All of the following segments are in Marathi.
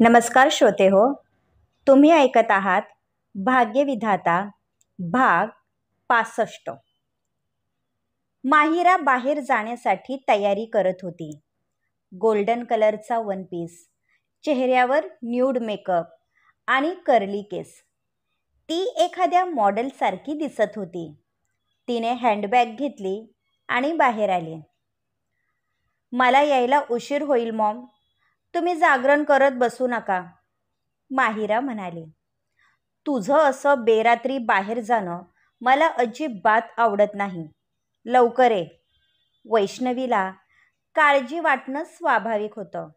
नमस्कार श्रोते हो, तुम्ही ऐकत आहात भाग्यविधाता भाग 65. माहिरा बाहेर जाण्यासाठी तयारी करत होती. गोल्डन कलरचा वन पीस, चेहऱ्यावर न्यूड मेकअप आणि कर्ली केस. ती एखाद्या मॉडेलसारखी दिसत होती. तिने हँडबॅग घेतली आणि बाहेर आली. मला यायला उशीर होईल मॉम, तुम्ही जागरण करत बसू नका, माहिरा म्हणाली. तुझं असं बेरात्री बाहेर जाणं मला अजिबात आवडत नाही. लवकर ये. वैष्णवीला काळजी वाटणं स्वाभाविक होतं.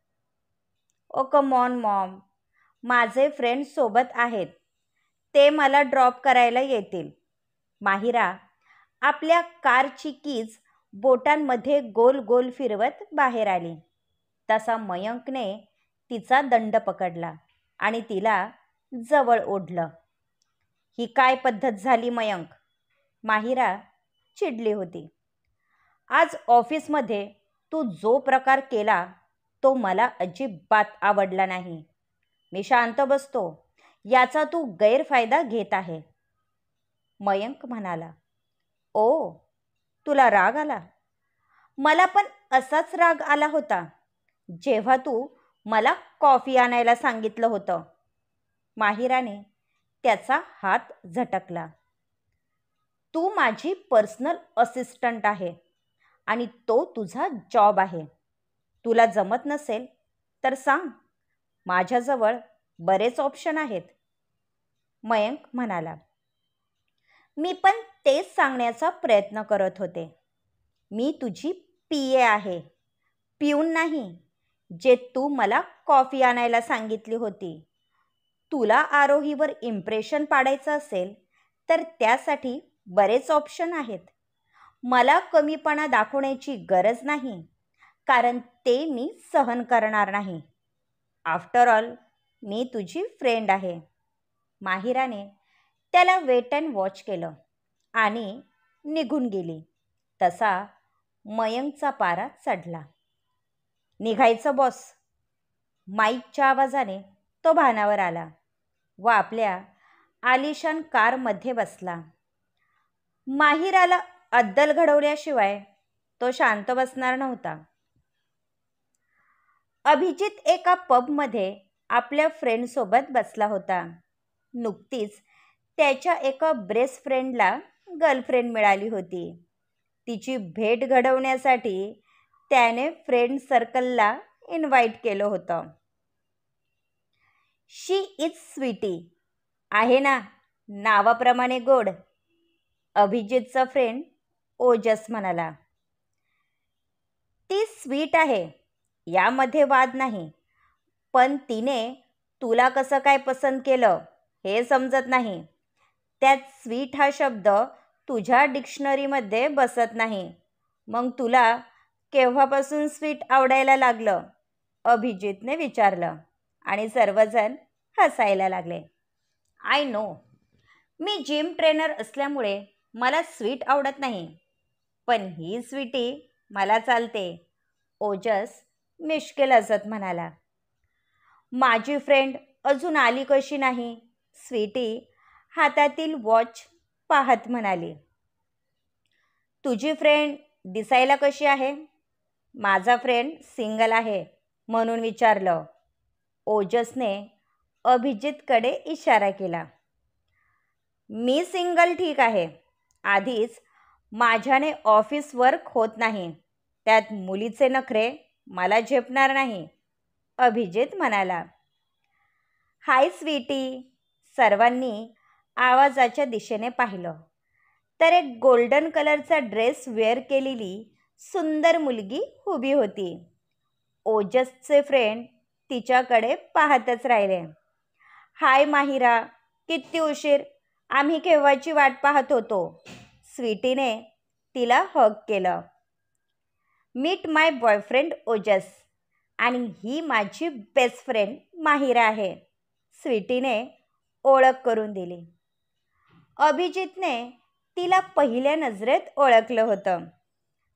ओ कम ऑन मॉम, माझे फ्रेंड सोबत आहेत, ते मला ड्रॉप करायला येतील. माहिरा आपल्या कारची कीज बोटांमध्ये गोल गोल फिरवत बाहेर आली. तसा मयंकने तिचा दंड पकडला आणि तिला जवळ ओढलं. ही काय पद्धत झाली मयंक, माहिरा चिडली होती. आज ऑफिसमध्ये तू जो प्रकार केला तो मला अजिबात आवडला नाही. मी शांत बसतो, याचा तू गैरफायदा घेत आहे, मयंक म्हणाला. ओ, तुला राग आला? मला पण असाच राग आला होता जेव्हा तू मला कॉफी आणायला सांगितलं होतं. माहिराने त्याचा हात झटकला. तू माझी पर्सनल असिस्टंट आहे आणि तो तुझा जॉब आहे. तुला जमत नसेल तर सांग, माझ्याजवळ बरेच ऑप्शन आहेत, मयंक म्हणाला. मी पण तेच सांगण्याचा प्रयत्न करत होते. मी तुझी पीए आहे, पिऊन नाही, जे तू मला कॉफी आणायला सांगितली होती. तुला आरोहीवर इम्प्रेशन पाडायचं असेल तर त्यासाठी बरेच ऑप्शन आहेत. मला कमीपणा दाखवण्याची गरज नाही, कारण ते मी सहन करणार नाही. आफ्टर ऑल मी तुझी फ्रेंड आहे. माहिराने त्याला वेट अँड वॉच केलं आणि निघून गेली. तसा मयंकचा पारा चढला. निघायचं बॉस, माईकच्या आवाजाने तो भानावर आला व आपल्या आलिशान कारमध्ये बसला. माहिराला अद्दल घडवल्याशिवाय तो शांत बसणार नव्हता. अभिजित एका पबमध्ये आपल्या फ्रेंडसोबत बसला होता. नुकतीच त्याच्या एका बेस्ट फ्रेंडला गर्लफ्रेंड मिळाली होती. तिची भेट घडवण्यासाठी त्याने फ्रेंड सर्कलला इन्व्हाइट केलं होतं. शी इज स्वीटी, आहे ना नावाप्रमाणे गोड, अभिजितचा फ्रेंड ओजस म्हणाला. ती स्वीट आहे, यामध्ये वाद नाही, पण तिने तुला कसं काय पसंत केलं हे समजत नाही. त्यात स्वीट हा शब्द तुझ्या डिक्शनरीमध्ये बसत नाही. मग तुला केव्हापासून स्वीट आवडायला लागलं, अभिजितने विचारलं आणि सर्वजण हसायला लागले. I know, me gym trainer असल्यामुळे मला स्वीट आवडत नाही, पण ही स्वीटी मला चालते, ओजस मिश्किल हसत म्हणाला. माझी फ्रेंड अजून आली कशी नाही, स्वीटी हातातील वॉच पाहत म्हणाली. तुझी फ्रेंड दिसायला कशी आहे? माझा फ्रेंड सिंगल आहे म्हणून विचारलं, ओजसने अभिजितकडे इशारा केला. मी सिंगल ठीक आहे, आधीच माझ्याने ऑफिस वर्क होत नाही, त्यात मुलीचे नखरे मला झेपणार नाही, अभिजित म्हणाला. हाय स्वीटी, सर्वांनी आवाजाच्या दिशेने पाहिलं तर एक गोल्डन कलरचा ड्रेस वेअर केलेली सुंदर मुलगी उभी होती. ओजसचे फ्रेंड तिच्याकडे पाहतच राहिले. हाय माहिरा, किती उशीर, आम्ही केव्हाची वाट पाहत होतो, स्वीटीने तिला हग केलं. मीट माय बॉयफ्रेंड ओजस, आणि ही माझी बेस्ट फ्रेंड माहिरा आहे, स्वीटीने ओळख करून दिली. अभिजितने तिला पहिल्या नजरेत ओळखलं होतं.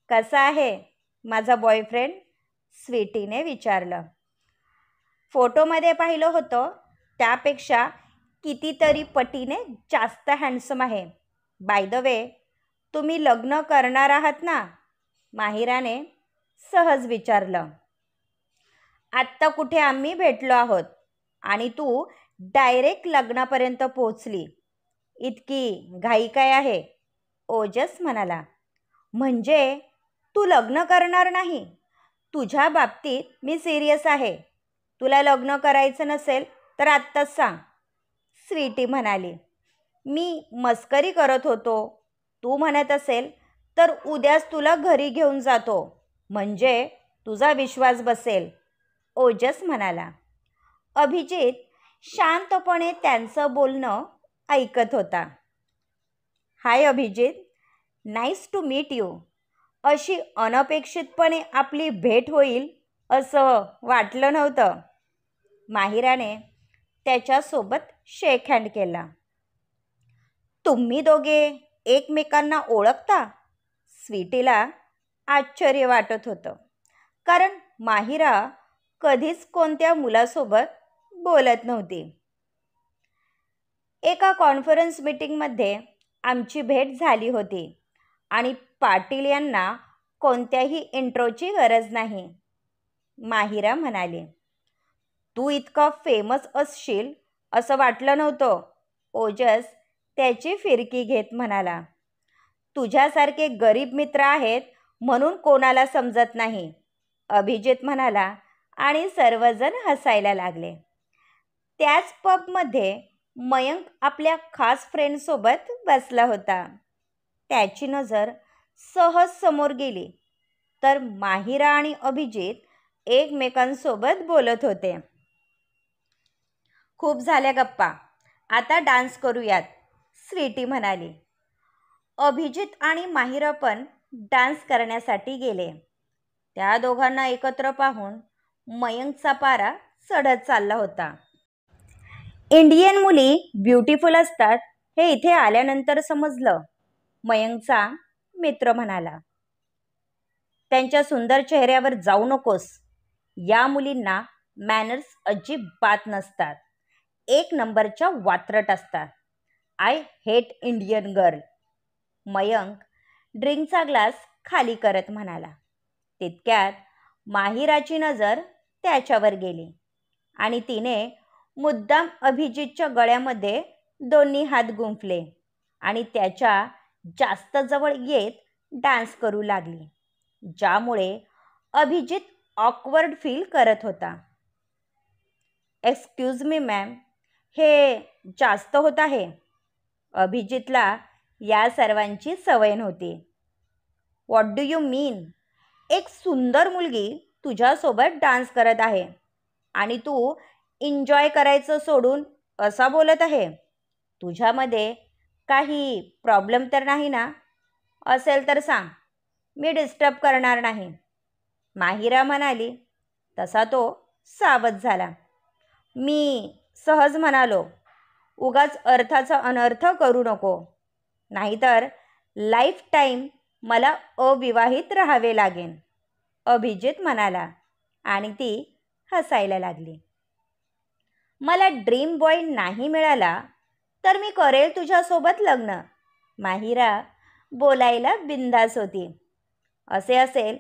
कसा आहे माझा बॉयफ्रेंड, स्वीटीने विचारलं. फोटोमध्ये पाहिलं होतं त्यापेक्षा कितीतरी पटीने जास्त हँडसम आहे. बाय द वे, तुम्ही लग्न करणार आहात ना? माहिराने सहज विचारलं. आत्ता कुठे आम्ही भेटलो आहोत आणि तू डायरेक्ट लग्नापर्यंत पोहोचली. इतकी घाई काय आहे? ओजस म्हणाला. म्हणजे तू लग्न करणार नाही? तुझ्या बाबतीत मी सिरियस आहे. तुला लग्न करायचं नसेल तर आत्ताच सांग, स्वीटी म्हणाली. मी मस्करी करत होतो. तू म्हणत असेल तर उद्याच तुला घरी घेऊन जातो, म्हणजे तुझा विश्वास बसेल, ओजस म्हणाला. अभिजित शांतपणे त्यांचं बोलणं ऐकत होता. Hi Abhijit, nice to meet you. अशी अनपेक्षितपणे आपली भेट होईल असं वाटलं नव्हतं. माहिराने त्याच्यासोबत शेक हँड केला. तुम्ही दोघे एकमेकांना ओळखता? स्वीटीला आश्चर्य वाटत होतं, कारण माहिरा कधीच कोणत्या मुलासोबत बोलत नव्हती. एका कॉन्फरन्स मीटिंगमध्ये आमची भेट झाली होती आणि पाटील यांना कोणत्याही इंट्रोची गरज नाही, माहिरा म्हणाली. तू इतका फेमस असशील असं वाटलं नव्हतं, ओजस त्याची फिरकी घेत म्हणाला. तुझ्यासारखे गरीब मित्र आहेत म्हणून कोणाला समजत नाही, अभिजित म्हणाला आणि सर्वजण हसायला लागले. त्याच पबमध्ये मयंक आपल्या खास फ्रेंडसोबत बसला होता. त्याची नजर सहज समोर गेली तर माहिरा आणि अभिजित एकमेकांसोबत बोलत होते. खूप झाल्या गप्पा, आता डान्स करूयात, स्वीटी म्हणाली. अभिजित आणि माहिरा पण डान्स करण्यासाठी गेले. त्या दोघांना एकत्र पाहून मयंकचा पारा चढत चालला होता. इंडियन मुली ब्युटिफुल असतात हे इथे आल्यानंतर समजलं, मयंकचा मित्र म्हणाला. त्यांच्या सुंदर चेहऱ्यावर जाऊ नकोस. या मुलींना मॅनर्स अजिबात नसतात. एक नंबरच्या वात्रट असतात. I hate Indian girl, Mayank ड्रिंकचा ग्लास खाली करत म्हणाला. तितक्यात माहिराची नजर त्याच्यावर गेली आणि तिने मुद्दाम अभिजितच्या गळ्यामध्ये दोन्ही हात गुंफले आणि त्याच्या जास्त जवळ येत डान्स करू लागली, ज्यामुळे अभिजित ऑकवर्ड फील करत होता. एक्सक्यूज मी मॅम, हे जास्त होत आहे. अभिजितला या सर्वांची सवय नव्हती. व्हॉट डू यू मीन? एक सुंदर मुलगी तुझ्यासोबत डान्स करत आहे आणि तू एन्जॉय करायचं सोडून असा बोलत आहे. तुझ्यामध्ये काही प्रॉब्लेम तर नाही ना? असेल तर सांग, मी डिस्टर्ब करणार नाही, माहिरा म्हणाली. तसा तो सावध झाला. मी सहज म्हणालो, उगाच अर्थाचा अनर्थ करू नको, नाहीतर लाईफ टाईम मला अविवाहित राहावे लागेल, अभिजित म्हणाला आणि ती हसायला लागली. मला ड्रीम बॉय नाही मिळाला तर मी करेल तुझ्यासोबत लग्न, माहिरा बोलायला बिंदास होती. असे असेल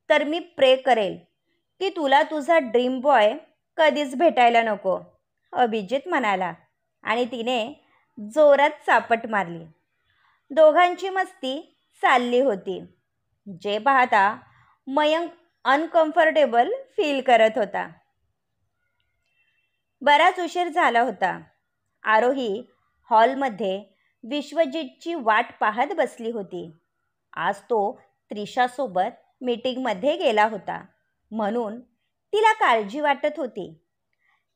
तर मी प्रे करेल की तुला तुझा ड्रीम बॉय कधीच भेटायला नको, अभिजित म्हणाला आणि तिने जोरात चापट मारली. दोघांची मस्ती चालली होती, जे पाहता मयंक अनकम्फर्टेबल फील करत होता. बराच उशीर झाला होता. आरोही हॉलमध्ये विश्वजितची वाट पाहत बसली होती. आज तो त्रिशासोबत मीटिंगमध्ये गेला होता, म्हणून तिला काळजी वाटत होती.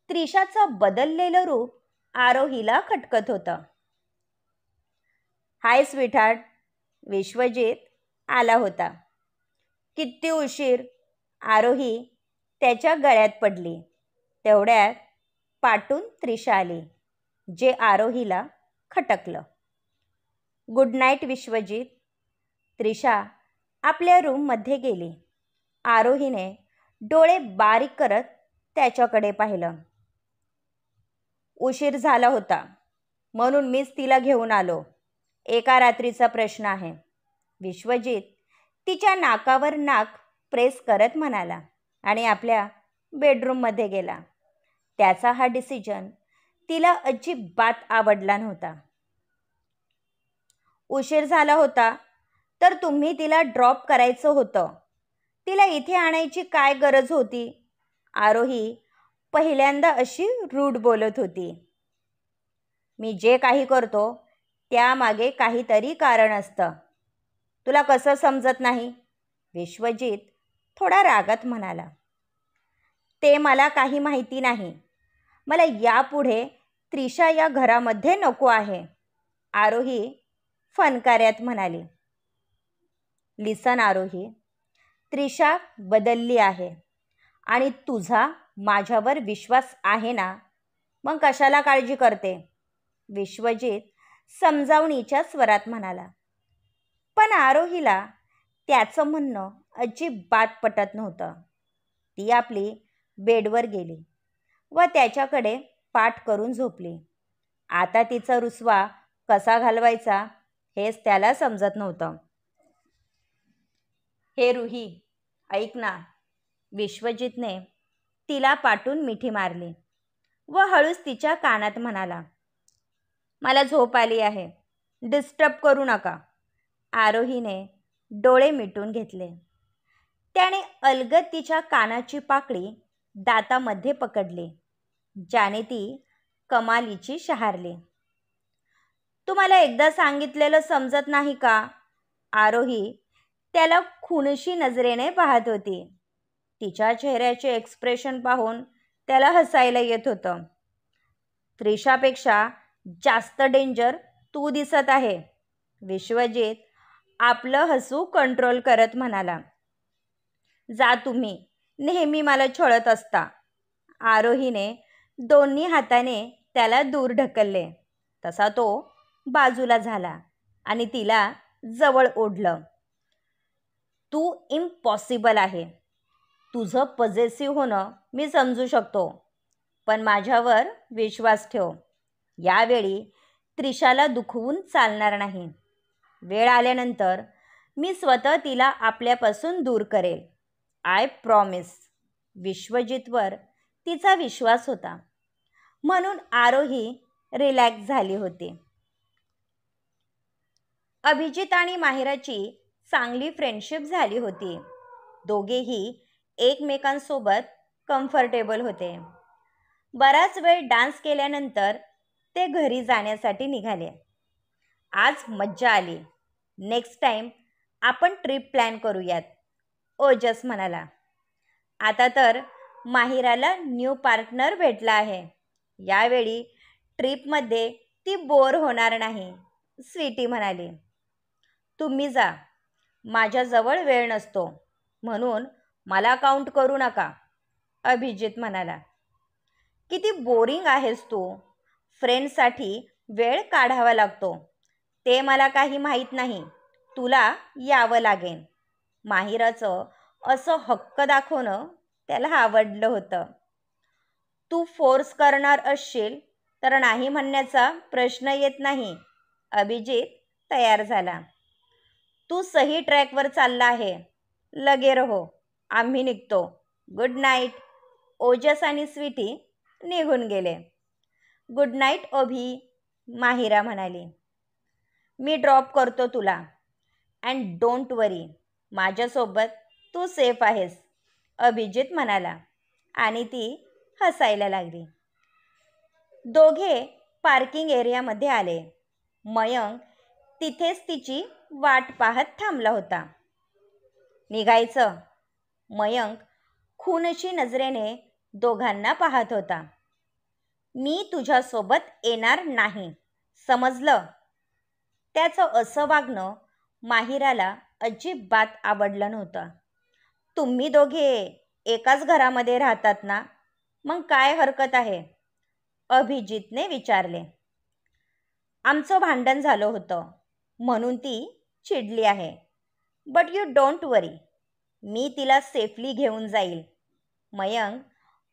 त्रिशाचं बदललेलं रूप आरोहीला खटकत होतं. हाय स्वीटहार्ट, विश्वजित आला होता. किती उशीर? आरोही त्याच्या गळ्यात पडली. तेवढ्यात पाठून त्रिशा आली, जे आरोहीला खटकलं. Good night Vishwajit. त्रिशा आपल्या रूममध्ये गेली. आरोहीने डोळे बारीक करत त्याच्याकडे पाहिलं. उशीर झाला होता म्हणून मीच तिला घेऊन आलो. एका रात्रीचा प्रश्न आहे. विश्वजित तिच्या नाकावर नाक प्रेस करत म्हणाला आणि आपल्या बेडरूममध्ये गेला. त्याचा हा डिसिजन तिला अजिबात आवडला नव्हता. उशीर झाला होता तर तुम्ही तिला ड्रॉप करायचं होतं. तिला इथे आणायची काय गरज होती? आरोही पहिल्यांदा अशी रूढ बोलत होती. मी जे काही करतो त्यामागे काहीतरी कारण असतं. तुला कसं समजत नाही? विश्वजित थोडा रागात म्हणाला. ते मला काही माहिती नाही. मला यापुढे त्रिशा या घरामध्ये नको आहे, आरोही फनकार्यात म्हणाली. लिसन आरोही, त्रिशा बदलली आहे आणि तुझा माझ्यावर विश्वास आहे ना, मग कशाला काळजी करते? विश्वजित समजावणीच्या स्वरात म्हणाला. पण आरोहीला त्याचं म्हणणं अजिबात पटत नव्हतं. ती आपली बेडवर गेली व त्याच्याकडे पाठ करून झोपली. आता तिचा रुसवा कसा घालवायचा हेच त्याला समजत नव्हतं. हे रुही, ऐक ना. विश्वजितने तिला पाठून मिठी मारली व हळूच तिच्या कानात म्हणाला. मला झोप आली आहे, डिस्टर्ब करू नका. आरोहीने डोळे मिटून घेतले. त्याने अलगद तिच्या कानाची पाकळी दातामध्ये पकडली, ज्याने ती कमालीची शहारली. तुम्हाला एकदा सांगितलेलं समजत नाही का? आरोही त्याला खुणशी नजरेने पाहत होती. तिच्या चेहऱ्याचे एक्सप्रेशन पाहून त्याला हसायला येत होतं. त्रिशापेक्षा जास्त डेंजर तू दिसत आहे. विश्वजित आपलं हसू कंट्रोल करत म्हणाला. जा तुम्ही, नेहमी मला छळत असता. आरोहीने दोन्ही हाताने त्याला दूर ढकलले. तसा तो बाजूला झाला आणि तिला जवळ ओढलं. तू इम्पॉसिबल आहे. तुझं पॉझिटिव्ह होणं मी समजू शकतो, पण माझ्यावर विश्वास ठेव. यावेळी त्रिशाला दुखवून चालणार नाही. वेळ आल्यानंतर मी स्वतः तिला आपल्यापासून दूर करेल. I promise. विश्वजितवर तिचा विश्वास होता म्हणून आरोही रिलॅक्स झाली होती. अभिजित आणि माहिराची चांगली फ्रेंडशिप झाली होती. दोघेही एकमेकांसोबत कम्फर्टेबल होते. बराच वेळ डान्स केल्यानंतर ते घरी जाण्यासाठी निघाले. आज मज्जा आली. नेक्स्ट टाईम आपण ट्रिप प्लॅन करूयात, ओजस म्हणाला. आता तर माहिराला न्यू पार्टनर भेटला आहे. यावेळी ट्रिपमध्ये ती बोर होणार नाही, स्वीटी म्हणाली. तुम्ही जा, माझ्याजवळ वेळ नसतो म्हणून मला काउंट करू नका, अभिजित म्हणाला. किती बोरिंग आहेस तू. फ्रेंडसाठी वेळ काढावा लागतो ते मला काही माहीत नाही. तुला यावं लागेल. माहिराचं असं हक्क दाखवणं त्याला आवडलं होतं. तू फोर्स करणार असशील तर नाही म्हणण्याचा प्रश्न येत नाही. अभिजित तयार झाला. तू सही ट्रॅकवर चालला आहे. लगे रहो, आम्ही निघतो. Good night. ओजस आणि स्वीटी निघून गेले. गुड नाईट अभि, माहिरा म्हणाली. मी ड्रॉप करतो तुला. अँड डोंट वरी, माझ्यासोबत तू सेफ आहेस, अभिजित म्हणाला आणि ती हसायला लागली. दोघे पार्किंग एरियामध्ये आले. मयंक तिथेच तिची वाट पाहत थांबला होता. निघायचं? मयंक खूनशी नजरेने दोघांना पाहत होता. मी तुझ्यासोबत येणार नाही, समजलं? त्याचं असं वागणं माहिराला अजिबात आवडलं नव्हतं. तुम्ही दोघे एकाच घरामध्ये राहतात ना, मग काय हरकत आहे, अभिजितने विचारले. आमचं भांडण झालं होतं म्हणून ती चिडली आहे. बट यू डोंट वरी, मी तिला सेफली घेऊन जाईल. मयंक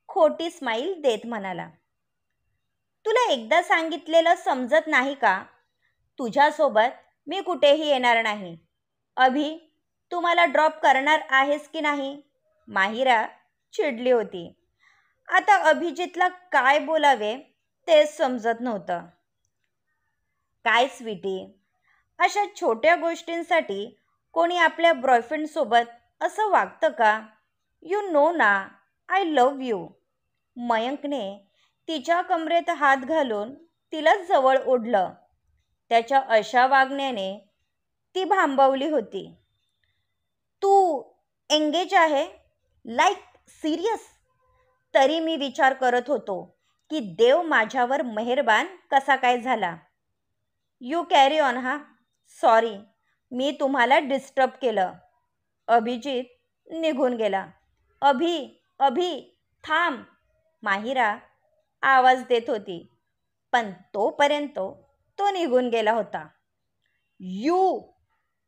खोटी स्माईल देत म्हणाला, तुला एकदा सांगितलेलं समजत नाही का? तुझ्यासोबत मी कुठेही येणार नाही. अभि, तू मला ड्रॉप करणार आहेस की नाही? माहिरा चिडली होती. आता अभिजितला काय बोलावे तेच समजत नव्हतं. काय स्वीटी, अशा छोट्या गोष्टींसाठी कोणी आपल्या बॉयफ्रेंडसोबत असं वागतं का? यू नो ना, आय लव्ह यू. मयंकने तिच्या कमरेत हात घालून तिला जवळ ओढलं. त्याच्या अशा वागण्याने ती भांबावली होती. तू एंगेज आहे? Like serious? तरी मी विचार करत होतो की देव माझ्यावर मेहरबान कसा काय झाला. यू कॅरी ऑन हा. सॉरी, मी तुम्हाला डिस्टर्ब केलं. अभिजित निघून गेला. अभि थांब, माहिरा आवाज देत होती, पण तोपर्यंत तो निघून गेला होता.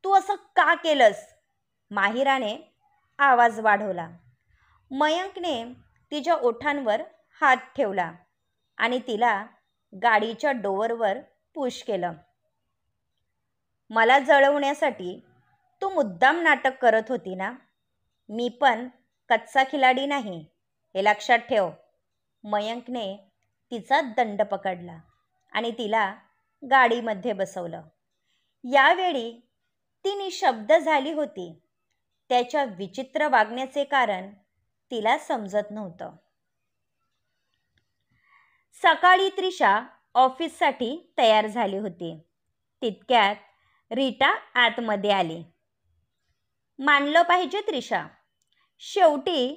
तू असं का केलंस? माहिराने आवाज वाढवला. मयंकने तिच्या ओठांवर हात ठेवला आणि तिला गाडीच्या डोअरवर पुश केलं. मला जळवण्यासाठी तू मुद्दाम नाटक करत होती ना? मी पण कच्चा खिलाडी नाही, हे लक्षात ठेव. मयंकने तिचा दंड पकडला आणि तिला गाडीमध्ये बसवलं. यावेळी ती निशब्द झाली होती. त्याच्या विचित्र वागण्याचे कारण तिला समजत नव्हतं. सकाळी त्रिशा ऑफिससाठी तयार झाली होती. तितक्यात रीटा आतमध्ये आली. मानलं पाहिजे त्रिशा, शेवटी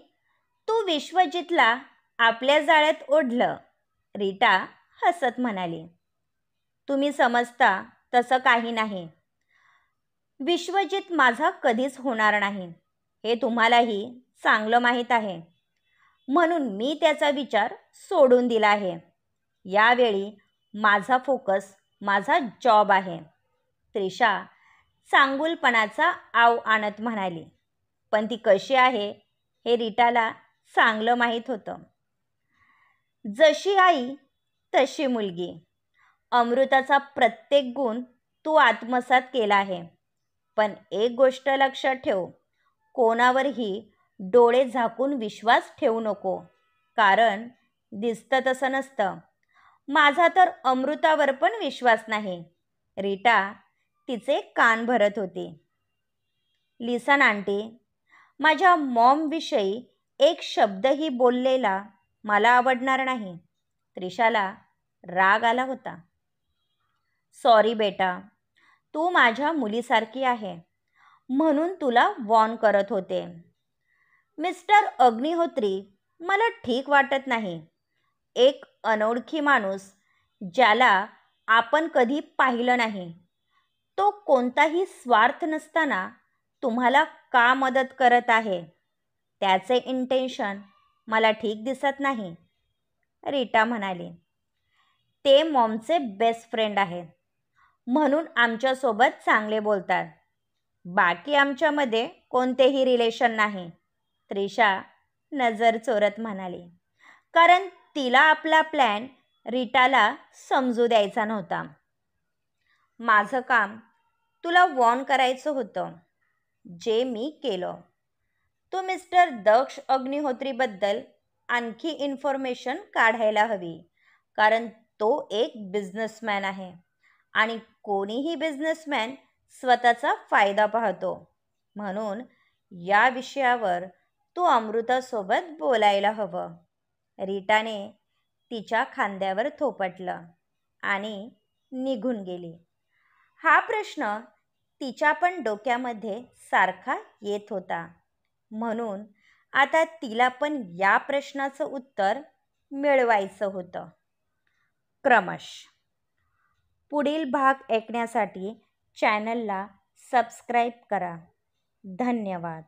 तू विश्वजितला आपल्या जाळ्यात ओढलं. रीटा हसत म्हणाली. तुम्ही समजता तसं काही नाही. विश्वजित माझा कधीच होणार नाही, हे तुम्हालाही चांगलं माहीत आहे. म्हणून मी त्याचा विचार सोडून दिला आहे. यावेळी माझा फोकस माझा जॉब आहे. त्रिशा चांगुलपणाचा आव आणत म्हणाली. पण ती कशी आहे हे रीटाला चांगलं माहीत होतं. जशी आई तशी मुलगी. अमृताचा प्रत्येक गुण तू आत्मसात केला आहे. पण एक गोष्ट लक्षात ठेव, कोणावरही डोळे झाकून विश्वास ठेवू नको, कारण दिसतं तसं नसतं. माझा तर अमृतावर पण विश्वास नाही. रीटा तिचे कान भरत होती. लिसन आंटी, माझ्या मॉमविषयी एक शब्दही बोललेला मला आवडणार नाही. त्रिशाला राग आला होता. सॉरी बेटा, तू माझ्या मुलीसारखी आहे म्हणून तुला वॉर्न करत होते. मिस्टर अग्निहोत्री मला ठीक वाटत नाही. एक अनोळखी माणूस ज्याला आपण कधी पाहिलं नाही, तो कोणताही स्वार्थ नसताना तुम्हाला का मदत करत आहे, त्याचे इंटेन्शन मला ठीक दिसत नाही. रीटा म्हणाली. ते मॉमचे बेस्ट फ्रेंड आहेत म्हणून आमच्यासोबत चांगले बोलतात. बाकी आमच्यामध्ये कोणतेही रिलेशन नाही. त्रिशा नजर चोरत म्हणाली, कारण तिला आपला प्लॅन रीटाला समजू द्यायचा नव्हता. माझं काम तुला वॉर्न करायचं होतं, जे मी केलं. तू मिस्टर दक्ष अग्निहोत्रीबद्दल आणखी इन्फॉर्मेशन काढायला हवी, कारण तो एक बिझनेसमॅन आहे आणि कोणीही बिझनेसमॅन स्वतःचा फायदा पाहतो. म्हणून या विषयावर तू अमृतासोबत बोलायला हवं. रीटाने तिच्या खांद्यावर थोपटलं आणि निघून गेली. हा प्रश्न तिच्या पण डोक्यामध्ये सारखा येत होता. म्हणून आता तिला पण या प्रश्नाचं उत्तर मिळवायचं होतं. क्रमश पुढील भाग ऐकण्यासाठी चॅनलला सबस्क्राईब करा. धन्यवाद.